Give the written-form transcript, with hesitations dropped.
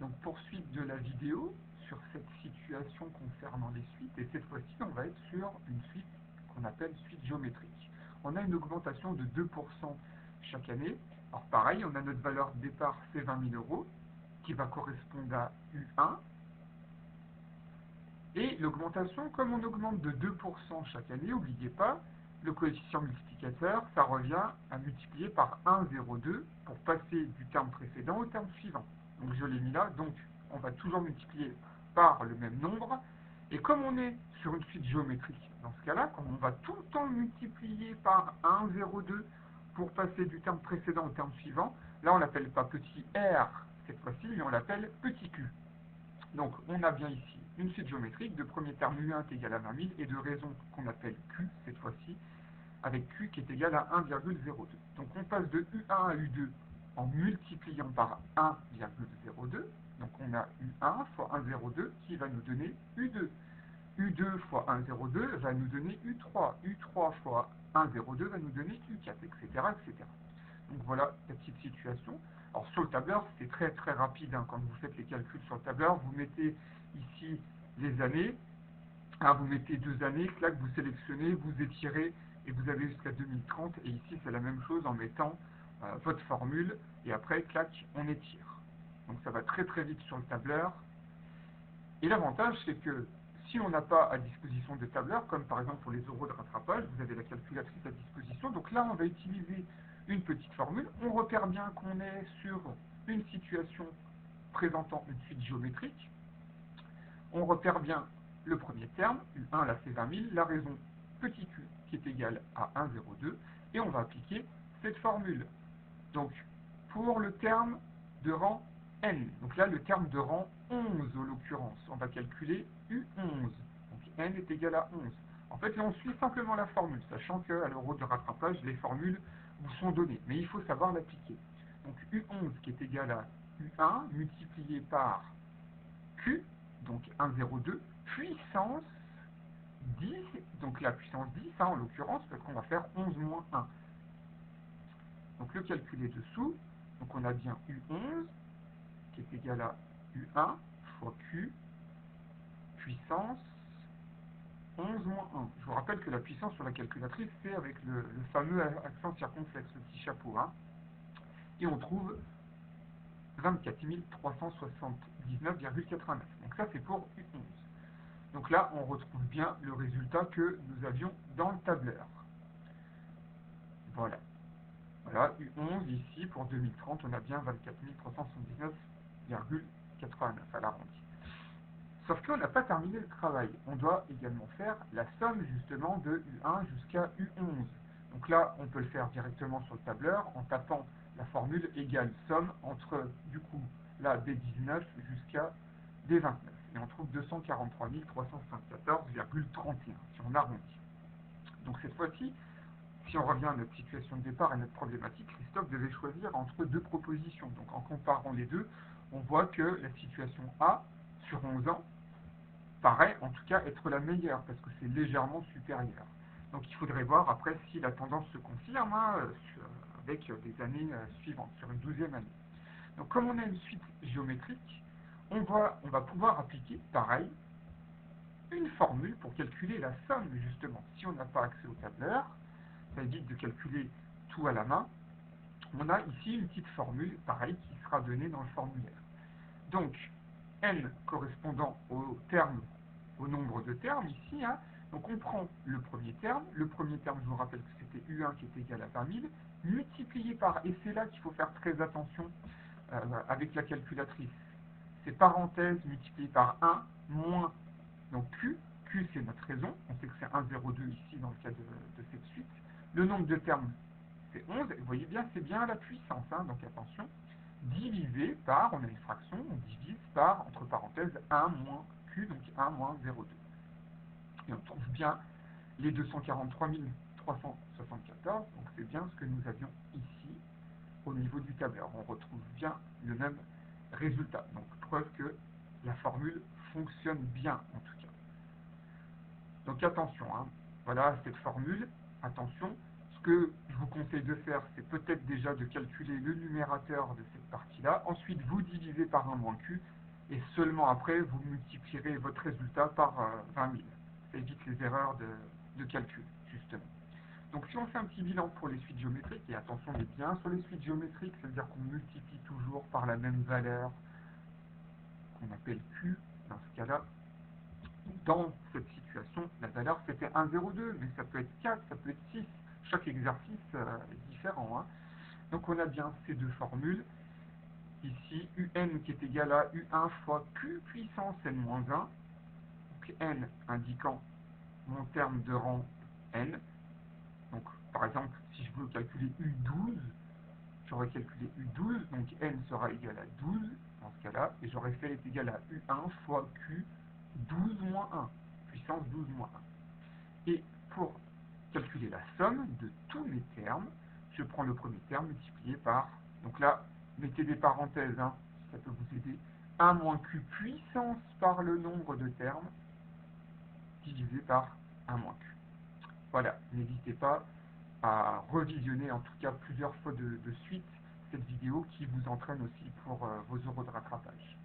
Donc poursuite de la vidéo sur cette situation concernant les suites, et cette fois-ci on va être sur une suite qu'on appelle suite géométrique. On a une augmentation de 2% chaque année. Alors pareil, on a notre valeur de départ, c'est 20 000 euros, qui va correspondre à U1. Et l'augmentation, comme on augmente de 2% chaque année, n'oubliez pas, le coefficient multiplicateur, ça revient à multiplier par 1,02 pour passer du terme précédent au terme suivant. Donc je l'ai mis là, donc on va toujours multiplier par le même nombre. Et comme on est sur une suite géométrique, dans ce cas-là, quand on va tout le temps multiplier par 1,02 pour passer du terme précédent au terme suivant, là on l'appelle pas petit r cette fois-ci, mais on l'appelle petit q. Donc on a bien ici une suite géométrique de premier terme U1 qui est égal à 20 000 et de raison qu'on appelle Q cette fois-ci, avec Q qui est égal à 1,02. Donc on passe de U1 à U2 en multipliant par 1,02. Donc on a U1 fois 1,02 qui va nous donner U2. U2 fois 1,02 va nous donner U3. U3 fois 1,02 va nous donner U4, etc., etc. Donc voilà la petite situation. Alors sur le tableur, c'est très très rapide hein, quand vous faites les calculs sur le tableur. Vous mettez ici les années, vous mettez 2 années, clac, vous sélectionnez, vous étirez et vous avez jusqu'à 2030. Et ici c'est la même chose en mettant votre formule et après, clac, on étire. Donc ça va très très vite sur le tableur. Et l'avantage c'est que si on n'a pas à disposition de tableur, comme par exemple pour les euros de rattrapage, vous avez la calculatrice à disposition. Donc là on va utiliser une petite formule, on repère bien qu'on est sur une situation présentant une suite géométrique, on repère bien le premier terme, U1 là c'est 20 000, la raison petit q qui est égal à 1,02, et on va appliquer cette formule. Donc pour le terme de rang n, donc là le terme de rang 11 en l'occurrence, on va calculer U11, donc n est égal à 11. En fait là on suit simplement la formule, sachant qu'à l'euro de rattrapage les formules vous sont données, mais il faut savoir l'appliquer. Donc U11 qui est égal à U1 multiplié par Q, donc 1,02, puissance 10, donc la puissance 10 hein, en l'occurrence, parce qu'on va faire 11 moins 1. Donc le calcul est dessous, donc on a bien U11 qui est égal à U1 fois Q, puissance 11 moins 1. Je vous rappelle que la puissance sur la calculatrice, c'est avec le fameux accent circonflexe, le petit chapeau. Hein. Et on trouve 24 379,89. Donc ça, c'est pour U11. Donc là, on retrouve bien le résultat que nous avions dans le tableur. Voilà. Voilà, U11 ici, pour 2030, on a bien 24 379,89 à l'arrondi. Sauf qu'on n'a pas terminé le travail. On doit également faire la somme justement de U1 jusqu'à U11. Donc là, on peut le faire directement sur le tableur en tapant la formule égale somme entre, du coup, là, D19 jusqu'à D29. Et on trouve 243 374,31 si on arrondit. Donc cette fois-ci, si on revient à notre situation de départ et notre problématique, Christophe devait choisir entre deux propositions. Donc en comparant les deux, on voit que la situation A, sur 11 ans, paraît en tout cas être la meilleure, parce que c'est légèrement supérieur. Donc il faudrait voir après si la tendance se confirme hein, avec des années suivantes, sur une 12e année. Donc comme on a une suite géométrique, on va pouvoir appliquer, pareil, une formule pour calculer la somme, justement. Si on n'a pas accès au tableur, ça évite de calculer tout à la main. On a ici une petite formule, pareil, qui sera donnée dans le formulaire. Donc, n correspondant au nombre de termes ici, hein. Donc on prend le premier terme, je vous rappelle que c'était U1 qui est égal à 20 000, multiplié par, et c'est là qu'il faut faire très attention avec la calculatrice, c'est parenthèse multiplié par 1 moins, donc Q c'est notre raison, on sait que c'est 1,02 ici dans le cas de cette suite, le nombre de termes c'est 11, et vous voyez bien, c'est bien la puissance, hein, donc attention, divisé par, on a une fraction, on divise par, entre parenthèses, 1 moins Q, donc 1 moins 0,2. Et on trouve bien les 243 374, donc c'est bien ce que nous avions ici au niveau du tableur. On retrouve bien le même résultat. Donc preuve que la formule fonctionne bien en tout cas. Donc attention, hein. Voilà cette formule, attention, ce que je vous conseille de faire, c'est peut-être déjà de calculer le numérateur de cette partie-là. Ensuite, vous divisez par 1 moins Q. Et seulement après, vous multiplierez votre résultat par 20 000. Ça évite les erreurs de calcul, justement. Donc si on fait un petit bilan pour les suites géométriques, et attention, on est bien sur les suites géométriques, ça veut dire qu'on multiplie toujours par la même valeur qu'on appelle Q, dans ce cas-là. Dans cette situation, la valeur c'était 1,02, mais ça peut être 4, ça peut être 6. Chaque exercice est différent. Hein. Donc on a bien ces deux formules. Ici, UN qui est égal à U1 fois Q puissance N-1. Donc N indiquant mon terme de rang N. Donc par exemple, si je veux calculer U12, j'aurais calculé U12, donc N sera égal à 12 dans ce cas-là, et j'aurais fait est égal à U1 fois Q 12 moins 1, puissance 12 moins 1. Et pour calculer la somme de tous mes termes, je prends le premier terme multiplié par, donc là, mettez des parenthèses, hein, si ça peut vous aider, 1 moins Q puissance par le nombre de termes, divisé par 1 moins Q. Voilà, n'hésitez pas à revisionner en tout cas plusieurs fois de suite cette vidéo qui vous entraîne aussi pour vos euros de rattrapage.